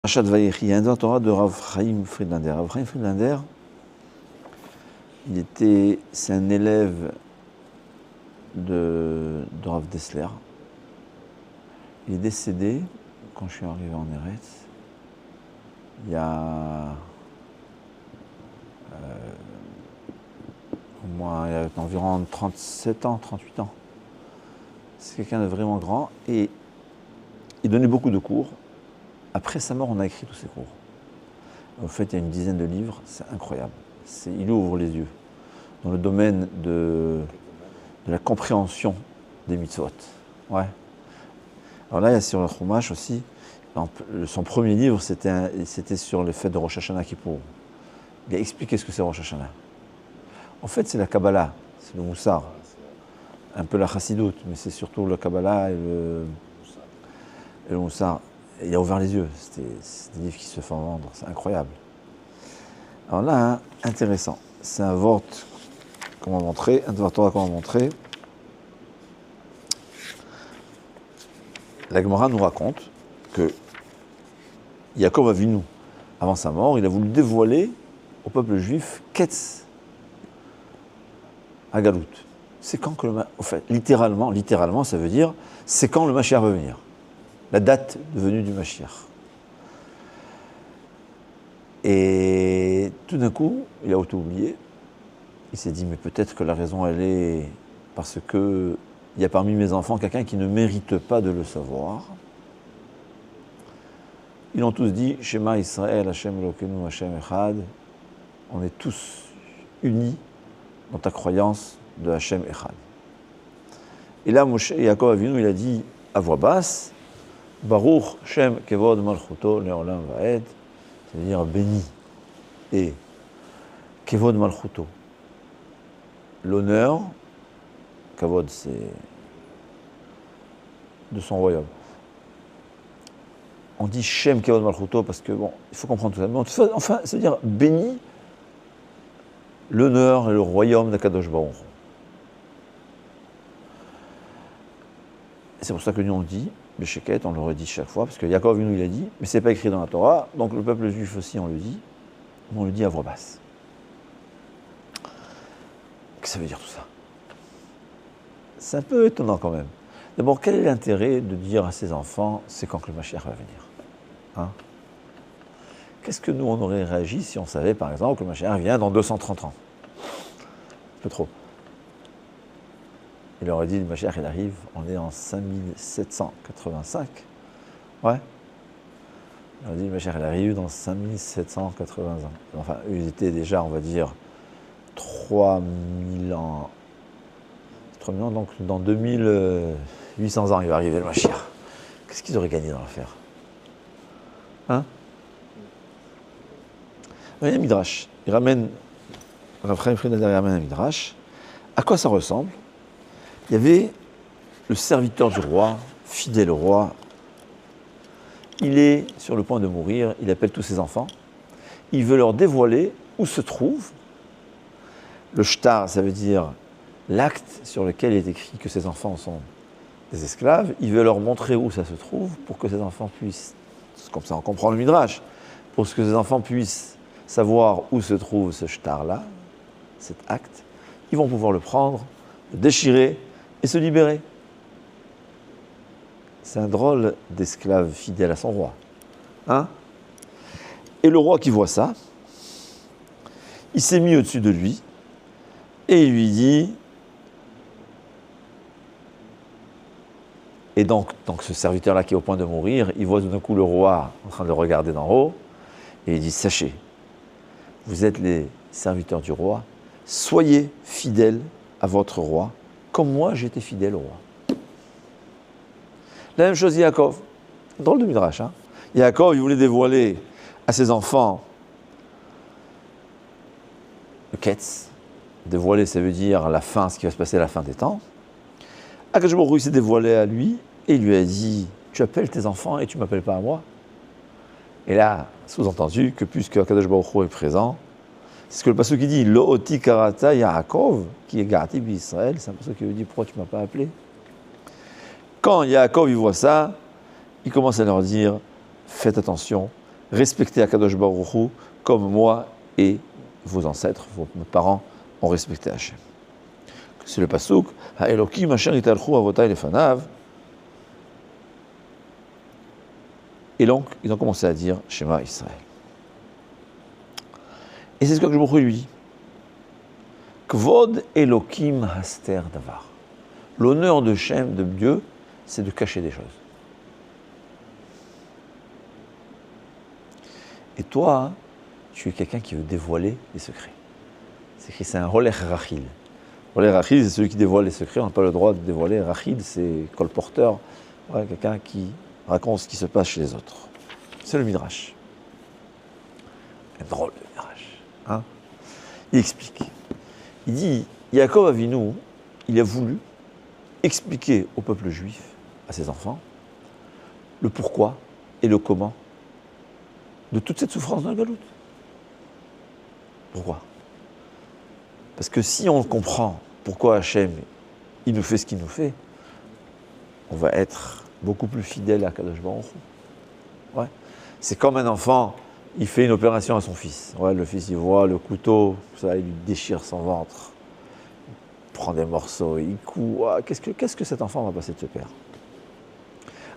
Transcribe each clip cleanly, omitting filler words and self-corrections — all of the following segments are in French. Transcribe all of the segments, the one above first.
Parashat Vayechi, il y a un Torah de Rav Chaim Friedlander. Rav Chaim Friedlander, c'est un élève de Rav Dessler. Il est décédé quand je suis arrivé en Eretz, il y a environ 37 ans, 38 ans. C'est quelqu'un de vraiment grand et il donnait beaucoup de cours. Après sa mort, on a écrit tous ses cours. En fait, il y a une dizaine de livres, c'est incroyable. Il ouvre les yeux dans le domaine de la compréhension des mitzvot. Ouais. Alors là, il y a sur le Chumash aussi. Son premier livre, c'était sur le fait de Rosh Hashanah Kippour. Il a expliqué ce que c'est Rosh Hashanah. En fait, c'est la Kabbalah, c'est le Moussar. Un peu la Chassidoute, mais c'est surtout la Kabbalah et le Moussar. Il a ouvert les yeux, c'est des livres qui se font vendre, c'est incroyable. Alors là, intéressant, c'est un Vort qu'on m'a montré, un Torah qu'on m'a montré. La Gemara nous raconte que Yaakov Avinu, avant sa mort, il a voulu dévoiler au peuple juif Ketz Hagalout. C'est quand que en fait, littéralement, ça veut dire c'est quand le Mashiach va venir. La date de venue du Mashiach. Et tout d'un coup, il a tout oublié. Il s'est dit, mais peut-être que la raison, elle est parce que il y a parmi mes enfants quelqu'un qui ne mérite pas de le savoir. Ils ont tous dit, Shema Israël, Hashem Elokeinu, Hashem Echad. On est tous unis dans ta croyance de Hashem Echad. Et là, Yaakov Avinu, il a dit à voix basse, Baruch Shem Kevod Malchuto Leolam Vaed, c'est-à-dire béni et Kevod Malchuto. L'honneur, Kavod c'est de son royaume. On dit Shem Kevod Malchuto parce que, bon, il faut comprendre tout ça. Enfin, c'est-à-dire béni l'honneur et le royaume d'Akadosh Baruch. C'est pour ça que nous on dit, Bécheket, on le redit chaque fois, parce que Yaakov Avinu il a dit, mais c'est pas écrit dans la Torah, donc le peuple juif aussi on le dit, mais on le dit à voix basse. Qu'est-ce que ça veut dire tout ça? C'est un peu étonnant quand même. D'abord, quel est l'intérêt de dire à ses enfants, c'est quand que le Mashiach va venir, hein? Qu'est-ce que nous on aurait réagi si on savait par exemple que le Mashiach vient dans 230 ans? Un peu trop. Il aurait dit, le Mashiach, il arrive, on est en 5785. Ouais. Il aurait dit, le Mashiach, il arrive dans 5780 ans. Enfin, ils étaient déjà, on va dire, 3000 ans. 3000 ans, donc dans 2800 ans, il va arriver le Mashiach. Qu'est-ce qu'ils auraient gagné dans l'affaire? Hein? Il y a un Midrash. Il ramène, Rav Chaim Friedlander ramène un Midrash. À quoi ça ressemble? Il y avait le serviteur du roi, fidèle au roi. Il est sur le point de mourir, il appelle tous ses enfants. Il veut leur dévoiler où se trouve le shtar, ça veut dire l'acte sur lequel il est écrit que ses enfants sont des esclaves. Il veut leur montrer où ça se trouve pour que ses enfants puissent, comme ça on comprend le Midrash, pour que ses enfants puissent savoir où se trouve ce shtar-là, cet acte. Ils vont pouvoir le prendre, le déchirer, et se libérer. C'est un drôle d'esclave fidèle à son roi. Hein? Et le roi qui voit ça, il s'est mis au-dessus de lui et il lui dit, et donc ce serviteur-là qui est au point de mourir, il voit tout d'un coup le roi en train de le regarder d'en haut et il dit, sachez, vous êtes les serviteurs du roi, soyez fidèles à votre roi, comme moi, j'étais fidèle au roi. La même chose, Yaakov. Drôle de Midrash, hein? Yaakov, il voulait dévoiler à ses enfants le Ketz. Dévoiler, ça veut dire la fin, ce qui va se passer à la fin des temps. Akadosh Baruch Hu s'est dévoilé à lui et il lui a dit, tu appelles tes enfants et tu ne m'appelles pas à moi. Et là, sous-entendu que puisque Akadosh Baruch Hu est présent, c'est ce que le pasuk qui dit, Lo oti karata Yaakov, qui est Garati Israël, c'est un pasuk qui veut dire, pourquoi tu ne m'as pas appelé? Quand Yaakov il voit ça, il commence à leur dire, faites attention, respectez Akadosh Baruch Hu comme moi et vos ancêtres, vos parents ont respecté Hachem. C'est le pasuk, Ha'elokim asher italchu avotai lefanav. Et donc, ils ont commencé à dire Shema Israël. Et c'est ce que je vous lui dis. Kvod Elokim haster davar. L'honneur de Shem, de Dieu, c'est de cacher des choses. Et toi, tu es quelqu'un qui veut dévoiler les secrets. C'est écrit, c'est un Rolech Rachil. Rolech Rachil, c'est celui qui dévoile les secrets. On n'a pas le droit de dévoiler. Rachil, c'est colporteur. Ouais, quelqu'un qui raconte ce qui se passe chez les autres. C'est le Midrash. Un drôle de Midrash. Hein, il explique. Il dit, Yaakov Avinu, il a voulu expliquer au peuple juif, à ses enfants, le pourquoi et le comment de toute cette souffrance dans la galoute. Pourquoi? Parce que si on comprend pourquoi Hachem, il nous fait ce qu'il nous fait, on va être beaucoup plus fidèle à Kadosh Baruch Hu. Ouais. C'est comme un enfant, il fait une opération à son fils. Ouais, le fils, il voit le couteau, ça, il lui déchire son ventre. Il prend des morceaux, il coud. Ouais, qu'est-ce que cet enfant va passer de ce père?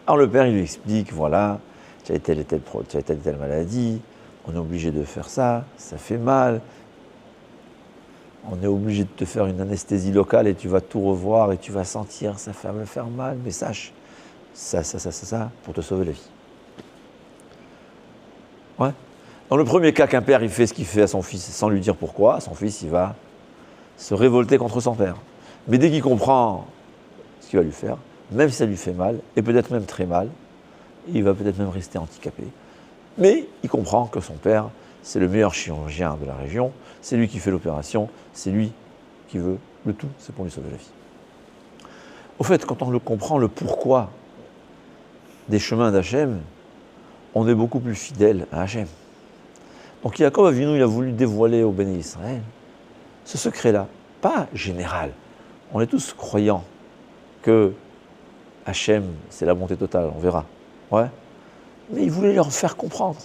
Alors le père, il lui explique, voilà, tu as telle et telle maladie, on est obligé de faire ça, ça fait mal. On est obligé de te faire une anesthésie locale et tu vas tout revoir et tu vas sentir, ça va faire mal, mais sache, ça, pour te sauver la vie. Ouais. Dans le premier cas qu'un père il fait ce qu'il fait à son fils sans lui dire pourquoi, son fils il va se révolter contre son père. Mais dès qu'il comprend ce qu'il va lui faire, même si ça lui fait mal, et peut-être même très mal, il va peut-être même rester handicapé. Mais il comprend que son père, c'est le meilleur chirurgien de la région, c'est lui qui fait l'opération, c'est lui qui veut le tout, c'est pour lui sauver la vie. Au fait, quand on le comprend, le pourquoi des chemins d'Hachem, on est beaucoup plus fidèle à Hachem. Donc Yaakov Avinu, il a voulu dévoiler au Béné Israël ce secret-là, pas général. On est tous croyants que Hachem, c'est la bonté totale, on verra. Ouais. Mais il voulait leur faire comprendre.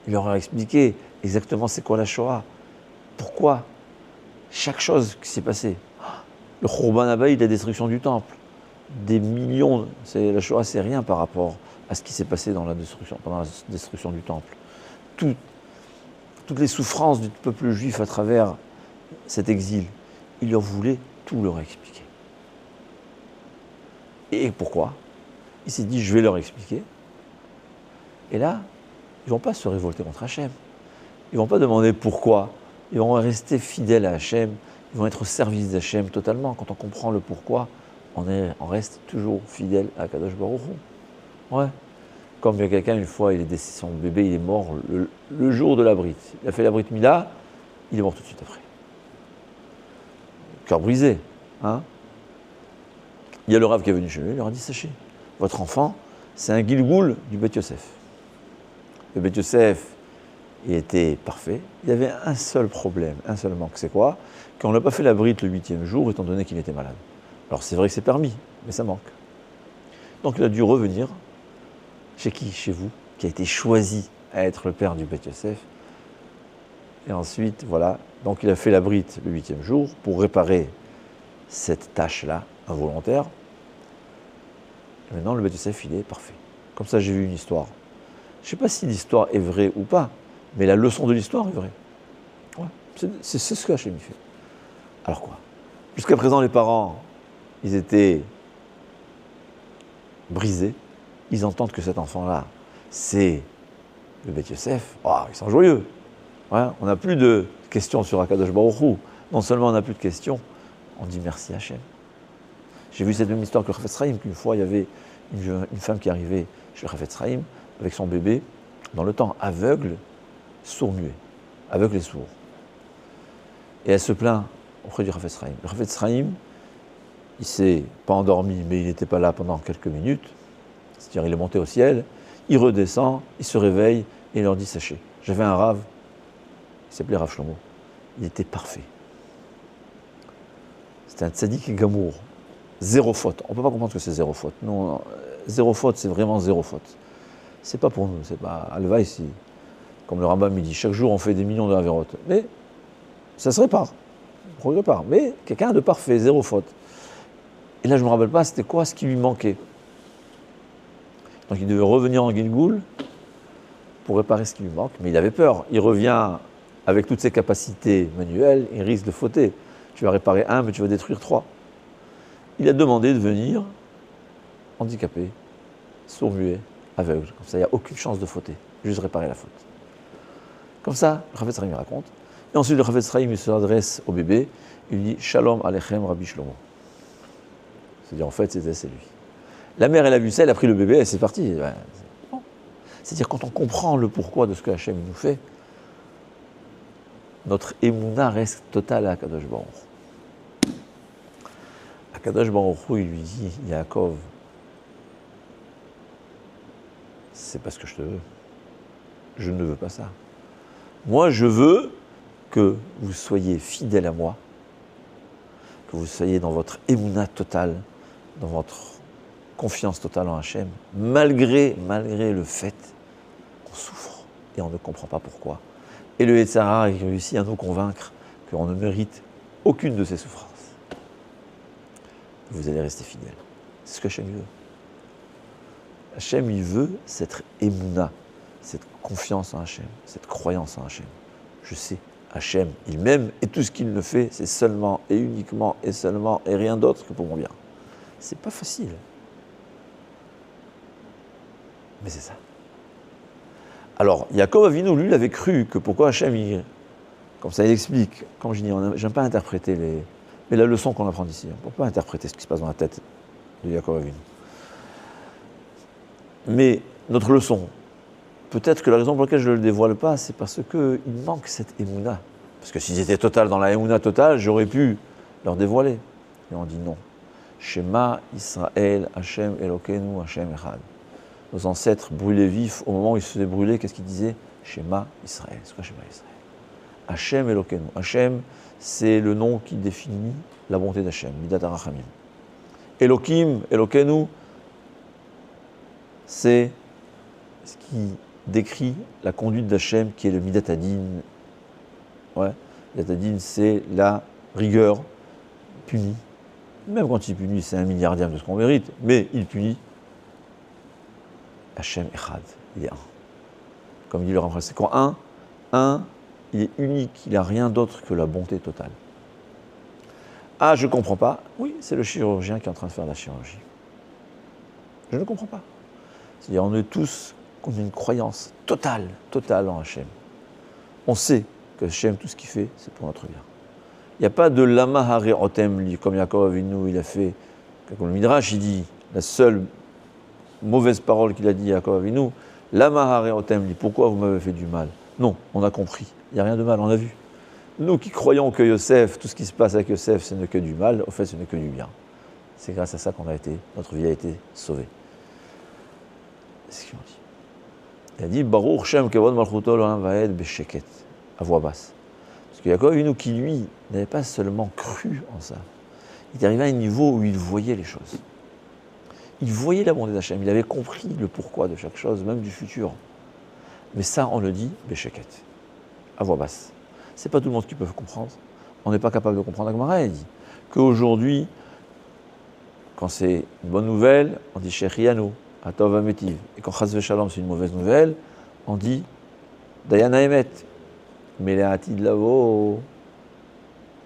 Il leur a expliqué exactement c'est quoi la Shoah, pourquoi chaque chose qui s'est passée. Le Khurban Habayit, la destruction du temple, des millions, la Shoah c'est rien par rapport à ce qui s'est passé pendant la destruction du temple. Toutes les souffrances du peuple juif à travers cet exil, il leur voulait tout leur expliquer. Et pourquoi? Il s'est dit, je vais leur expliquer. Et là, ils ne vont pas se révolter contre Hachem. Ils ne vont pas demander pourquoi. Ils vont rester fidèles à Hachem. Ils vont être au service d'Hachem totalement. Quand on comprend le pourquoi, on reste toujours fidèle à Kadosh Baruch Hu. Ouais. Comme il y a quelqu'un, une fois, son bébé il est mort le jour de la Brit. Il a fait la Brit Mila, il est mort tout de suite après. Cœur brisé. Hein. Il y a le Rav qui est venu chez lui, il leur a dit, sachez, votre enfant, c'est un Gilgoul du Beth Yosef. Le Beth Yosef, il était parfait. Il y avait un seul problème, un seul manque. C'est quoi? Qu'on n'a pas fait la brite le 8e jour, étant donné qu'il était malade. Alors c'est vrai que c'est permis, mais ça manque. Donc il a dû revenir. Chez qui? Chez vous, qui a été choisi à être le père du Beth Yosef. Et ensuite, voilà. Donc il a fait la brite le 8e jour pour réparer cette tâche-là, involontaire. Et maintenant, le Beth Yosef, il est parfait. Comme ça, j'ai vu une histoire. Je ne sais pas si l'histoire est vraie ou pas, mais la leçon de l'histoire est vraie. Ouais. C'est ce que Hachem fait. Alors quoi? Jusqu'à présent, les parents, ils étaient brisés. Ils entendent que cet enfant-là, c'est le Beth Yosef. Oh, ils sont joyeux. Ouais. On n'a plus de questions sur Akadosh Baruch Hu. Non seulement on n'a plus de questions, on dit merci Hachem. J'ai vu cette même histoire que le Chafetz Chaim, qu'une fois, il y avait une femme qui arrivait chez le Chafetz Chaim avec son bébé, dans le temps, aveugle, sourd-muet, aveugle et sourd. Et elle se plaint auprès du Chafetz Chaim. Le Chafetz Chaim, il ne s'est pas endormi, mais il n'était pas là pendant quelques minutes. C'est-à-dire, il est monté au ciel, il redescend, il se réveille, et il leur dit, sachez, j'avais un Rav, il s'appelait Rav Shlomo, il était parfait. C'était un tzaddik et gamour, zéro faute. On ne peut pas comprendre que c'est zéro faute. Non, zéro faute, c'est vraiment zéro faute. c'est pas pour nous, c'est pas Alvaï, si, comme le Rambam me dit, chaque jour on fait des millions de Avérotes. Mais ça se répare, on répare. Mais quelqu'un de parfait, zéro faute. Et là, je ne me rappelle pas, c'était quoi ce qui lui manquait. Donc il devait revenir en Gilgoul pour réparer ce qui lui manque, mais il avait peur. Il revient avec toutes ses capacités manuelles, il risque de fauter. Tu vas réparer un, mais tu vas détruire 3. Il a demandé de venir handicapé, sourd-muet, aveugle. Comme ça, il n'y a aucune chance de fauter, juste réparer la faute. Comme ça, le Chafetz Chaim raconte. Et ensuite, le Chafetz Chaim s'adresse au bébé, il dit « Shalom Alechem Rabbi Shlomo ». C'est-à-dire, en fait, c'est lui. La mère, elle a vu ça, elle a pris le bébé, et c'est parti. C'est-à-dire, quand on comprend le pourquoi de ce que Hachem nous fait, notre émouna reste totale à Akadosh Baruch. Akadosh Baruch Hu, il lui dit, Yaakov, c'est parce que je te veux. Je ne veux pas ça. Moi, je veux que vous soyez fidèle à moi, que vous soyez dans votre émouna totale, dans votre confiance totale en Hachem, malgré le fait qu'on souffre et on ne comprend pas pourquoi. Et le Yetzer Hara réussit à nous convaincre qu'on ne mérite aucune de ces souffrances. Vous allez rester fidèle. C'est ce que Hachem veut. Hachem, il veut cette émouna, cette confiance en Hachem, cette croyance en Hachem. Je sais, Hachem, il m'aime et tout ce qu'il me fait, c'est seulement et uniquement et seulement et rien d'autre que pour mon bien. C'est pas facile. Mais c'est ça. Alors, Yaakov Avinu, lui, il avait cru que pourquoi Hachem, comme ça il explique, comme je dis, j'aime pas interpréter mais la leçon qu'on apprend d'ici, on ne peut pas interpréter ce qui se passe dans la tête de Yaakov Avinu. Mais notre leçon, peut-être que la raison pour laquelle je ne le dévoile pas, c'est parce qu'il manque cette émouna. Parce que s'ils étaient total dans la émouna totale, j'aurais pu leur dévoiler. Et on dit non. Shema Israël, Hachem Elokeinu, Hachem Echad. Nos ancêtres brûlaient vifs, au moment où ils se faisaient brûler, qu'est-ce qu'ils disaient? Shema Israël. C'est quoi Shema Israël? Hachem Elokeinu. Hachem, c'est le nom qui définit la bonté d'Hachem, Midat HaRachamim. Elokim, Elokeinu, c'est ce qui décrit la conduite d'Hachem, qui est le Midat Hadin. Ouais, Midat Hadin, c'est la rigueur, punit. Même quand il punit, c'est 1 milliardième de ce qu'on mérite, mais il punit. Hachem Echad, il est un. Comme dit le Rambam, c'est quand un, il est unique, il n'a rien d'autre que la bonté totale. Ah, je ne comprends pas. Oui, c'est le chirurgien qui est en train de faire la chirurgie. Je ne comprends pas. C'est-à-dire, on est tous qu'on a une croyance totale en Hachem. On sait que Hachem, tout ce qu'il fait, c'est pour notre bien. Il n'y a pas de lama hare otem li, comme Yaakov Avinu, il a fait, comme le Midrash, il dit, la seule mauvaise parole qu'il a dit à Yaakov Avinu, lama hare otem li, pourquoi vous m'avez fait du mal? Non, on a compris, il n'y a rien de mal, on a vu. Nous qui croyons que Yosef, tout ce qui se passe avec Yosef, ce n'est que du mal, au fait, ce n'est que du bien. C'est grâce à ça notre vie a été sauvée. C'est ce qu'il dit. Il a dit Baruch Shem Kevod Malchuto L'Olam Vaed Besheket, à voix basse. Parce que Yaakov Avinu, qui lui n'avait pas seulement cru en ça, il est arrivé à un niveau où il voyait les choses. Il voyait la bonté d'Hachem, il avait compris le pourquoi de chaque chose, même du futur. Mais ça, on le dit Besheket, à voix basse. C'est pas tout le monde qui peut comprendre. On n'est pas capable de comprendre. Agmara, il dit qu'aujourd'hui, quand c'est une bonne nouvelle, on dit Shechianu, Atov Ametiv. Et quand Chas Veshalom, c'est une mauvaise nouvelle, on dit Dayana Emet. Mais les Atid Lavo,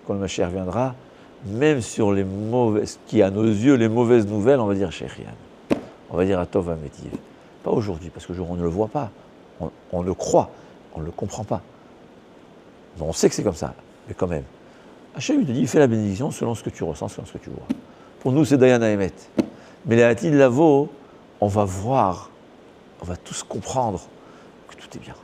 quand le Mashiach viendra, même sur les mauvaises, qui à nos yeux, les mauvaises nouvelles, on va dire Shechian. On va dire Atov Ametiv. Pas aujourd'hui, parce qu'aujourd'hui on ne le voit pas. On le croit, on ne le comprend pas. On sait que c'est comme ça, mais quand même. Hachem, il te dit, fais la bénédiction selon ce que tu ressens, selon ce que tu vois. Pour nous, c'est Dayana Emet. Mais les Atid Lavo, on va voir, on va tous comprendre que tout est bien.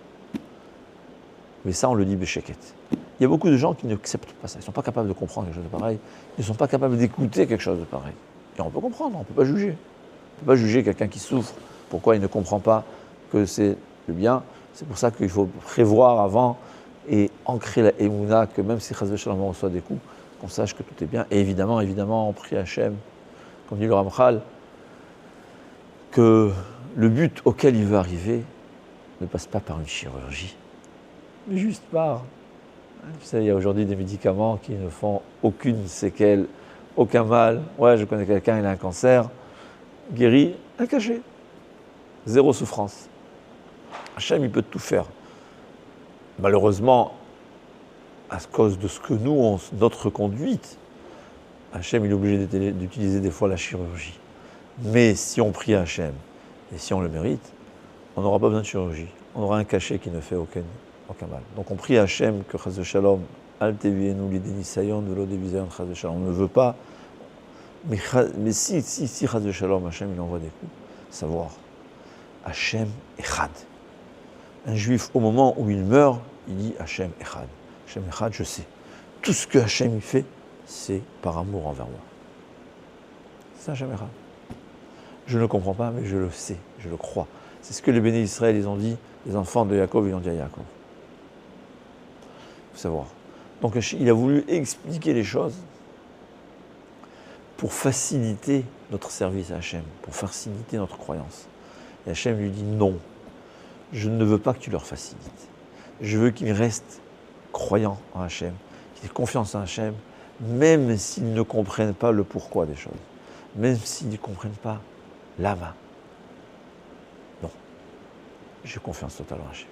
Mais ça, on le dit Bécheket. Il y a beaucoup de gens qui n'acceptent pas ça. Ils ne sont pas capables de comprendre quelque chose de pareil. Ils ne sont pas capables d'écouter quelque chose de pareil. Et on peut comprendre, on ne peut pas juger. On ne peut pas juger quelqu'un qui souffre. Pourquoi il ne comprend pas que c'est le bien? C'est pour ça qu'il faut prévoir avant et ancrer la émouna, que même si Chas Veshalom reçoit des coups, qu'on sache que tout est bien. Et évidemment, on prie Hachem, comme dit le Ramchal, que le but auquel il veut arriver ne passe pas par une chirurgie, mais juste par... Vous savez, il y a aujourd'hui des médicaments qui ne font aucune séquelle, aucun mal. Ouais, je connais quelqu'un, il a un cancer, guéri, un cachet. Zéro souffrance. Hachem, il peut tout faire. Malheureusement, à cause de ce que nous, notre conduite, Hachem, il est obligé d'utiliser des fois la chirurgie. Mais si on prie à Hachem, et si on le mérite, on n'aura pas besoin de chirurgie. On aura un cachet qui ne fait aucun mal. Donc on prie à Hachem que Chas Shalom, Al Tevienu Lidenisayon, Velo Devisayon, Chas Shalom. On ne veut pas. Mais si Chas Shalom, Hachem, il envoie des coups, savoir, Hachem Echad. Un juif, au moment où il meurt, il dit Hachem Echad. Hachem Echad, je sais. Tout ce que Hachem il fait, c'est par amour envers moi. C'est Hachem Echad. Je ne le comprends pas, mais je le sais, je le crois. C'est ce que les bénis Israël, ils ont dit, les enfants de Yaakov, ils ont dit à Yaakov. Il faut savoir. Donc il a voulu expliquer les choses pour faciliter notre service à Hachem, pour faciliter notre croyance. Et Hachem lui dit non, je ne veux pas que tu leur facilites. Je veux qu'ils restent croyants en Hachem, qu'ils aient confiance en Hachem, même s'ils ne comprennent pas le pourquoi des choses, même s'ils ne comprennent pas l'ama. Non, j'ai confiance totale en Hachem.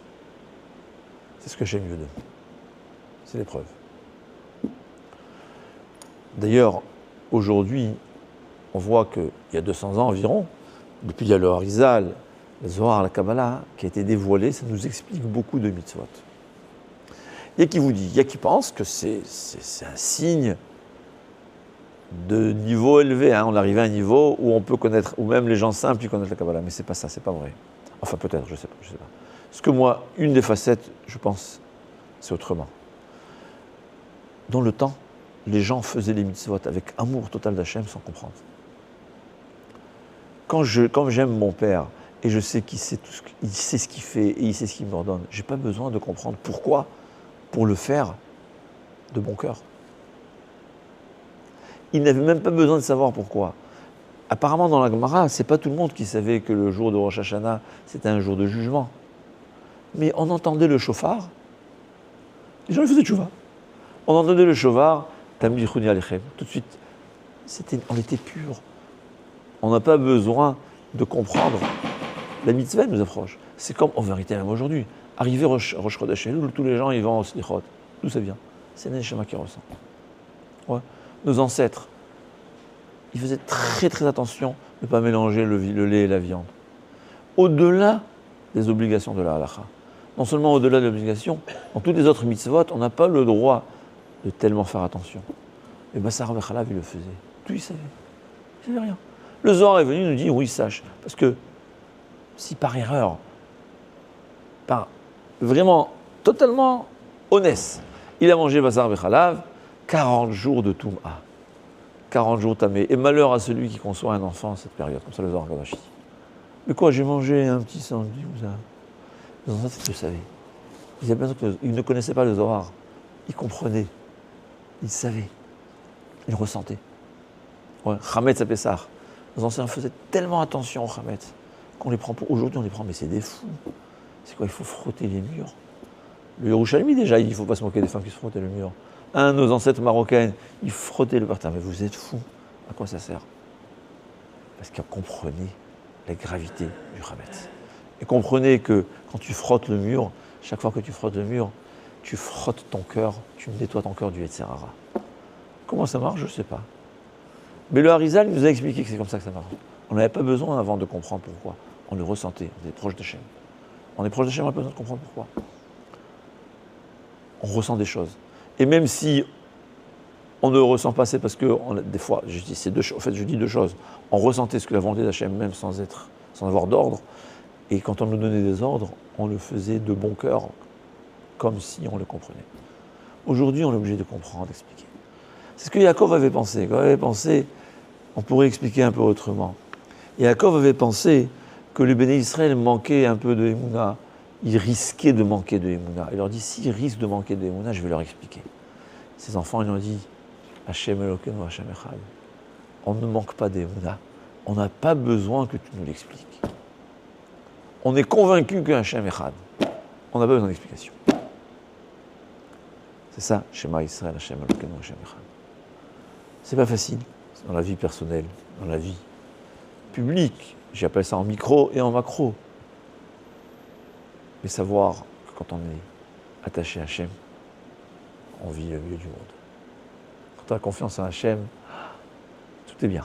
C'est ce que Hachem veut de nous. C'est l'épreuve. D'ailleurs, aujourd'hui, on voit qu'il y a 200 ans environ, depuis il y a le Harizal, le Zohar, la Kabbalah, qui a été dévoilé, ça nous explique beaucoup de mitzvot. Il y a qui vous dit, il y a qui pense que c'est un signe de niveau élevé. Hein. On arrive à un niveau où on peut connaître, ou même les gens simples, ils connaissent la Kabbalah, mais c'est pas ça, c'est pas vrai. Enfin peut-être, je sais pas. Parce que moi, une des facettes, je pense, c'est autrement. Dans le temps, les gens faisaient les mitzvot avec amour total d'Hachem sans comprendre. Quand j'aime mon père et je sais qu'il sait ce qu'il fait et il sait ce qu'il m'ordonne, je n'ai pas besoin de comprendre pourquoi, pour le faire de bon cœur. Il n'avait même pas besoin de savoir pourquoi. Apparemment, dans la Gemara, ce n'est pas tout le monde qui savait que le jour de Rosh Hashanah, c'était un jour de jugement. Mais on entendait le shofar, les gens faisaient tchouva. On entendait le shofar, Tamid Chouni Alechem, tout de suite, on était pur. On n'a pas besoin de comprendre. La mitzvah nous approche. C'est comme, en vérité, même aujourd'hui. Arrivé Rosh Chodesh Elul, tous les gens ils vont au slichot. D'où ça vient? C'est Neshama qui ressent. Ouais. Nos ancêtres, ils faisaient très très attention de ne pas mélanger le lait et la viande. Au-delà des obligations de la halakha. Non seulement au-delà de l'obligation, dans toutes les autres mitzvot, on n'a pas le droit de tellement faire attention. Et Bassar Bechalav, il le faisait. Tout il savait. Il ne savait rien. Le Zohar est venu nous dire, oui, sache. Parce que si par erreur, par vraiment totalement honnête, il a mangé Bassar Bechalav, 40 jours de Toum'a. 40 jours tamé. Et malheur à celui qui conçoit un enfant à cette période. Comme ça, le Zohar Kodash dit. Mais quoi, j'ai mangé un petit sandwich ou ça? Les ancêtres le savaient. Ils ne connaissaient pas le Zohar. Ils comprenaient. Ils savaient. Ils ressentaient. Ouais. Chametz à Pessah. Nos anciens faisaient tellement attention au Chametz qu'on les prend pour. Aujourd'hui, on les prend, mais c'est des fous. C'est quoi? Il faut frotter les murs. Le Yerushalmi, déjà, il ne faut pas se moquer des femmes qui se frottaient le mur. Un de nos ancêtres marocains, ils frottaient le parterre. Mais vous êtes fous. À quoi ça sert? Parce qu'ils comprenaient la gravité du Chametz. Et comprenez que quand tu frottes le mur, chaque fois que tu frottes le mur, tu frottes ton cœur, tu nettoies ton cœur du Yetzer Hara. Comment ça marche? Je ne sais pas. Mais le Harizal nous a expliqué que c'est comme ça que ça marche. On n'avait pas besoin avant de comprendre pourquoi. On le ressentait, on était proche d'Hachem. On est proche d'Hachem, on n'a pas besoin de comprendre pourquoi. On ressent des choses. Et même si on ne ressent pas, c'est parce que, des fois, je dis deux choses. On ressentait ce que la volonté d'Hachem, même sans avoir d'ordre. Et quand on nous donnait des ordres, on le faisait de bon cœur, comme si on le comprenait. Aujourd'hui, on est obligé de comprendre, d'expliquer. C'est ce que Yaakov avait pensé. Quand il avait pensé, on pourrait expliquer un peu autrement. Yaakov avait pensé que les béné Israël manquaient un peu de Emouna. Ils risquaient de manquer de Emouna. Il leur dit, s'ils risquent de manquer de Emouna, je vais leur expliquer. Ses enfants, ils ont dit, Hachem Elokeinu Hachem Echad. On ne manque pas d'Emouna. On n'a pas besoin que tu nous l'expliques. On est convaincu qu'un Hachem Echad. On n'a pas besoin d'explication. C'est ça, Shema Israël, Hachem Elokeinu, Hachem Echad. C'est pas facile, dans la vie personnelle, dans la vie publique. J'appelle ça en micro et en macro. Mais savoir que quand on est attaché à Hachem, on vit le mieux du monde. Quand on a confiance en Hachem, tout est bien.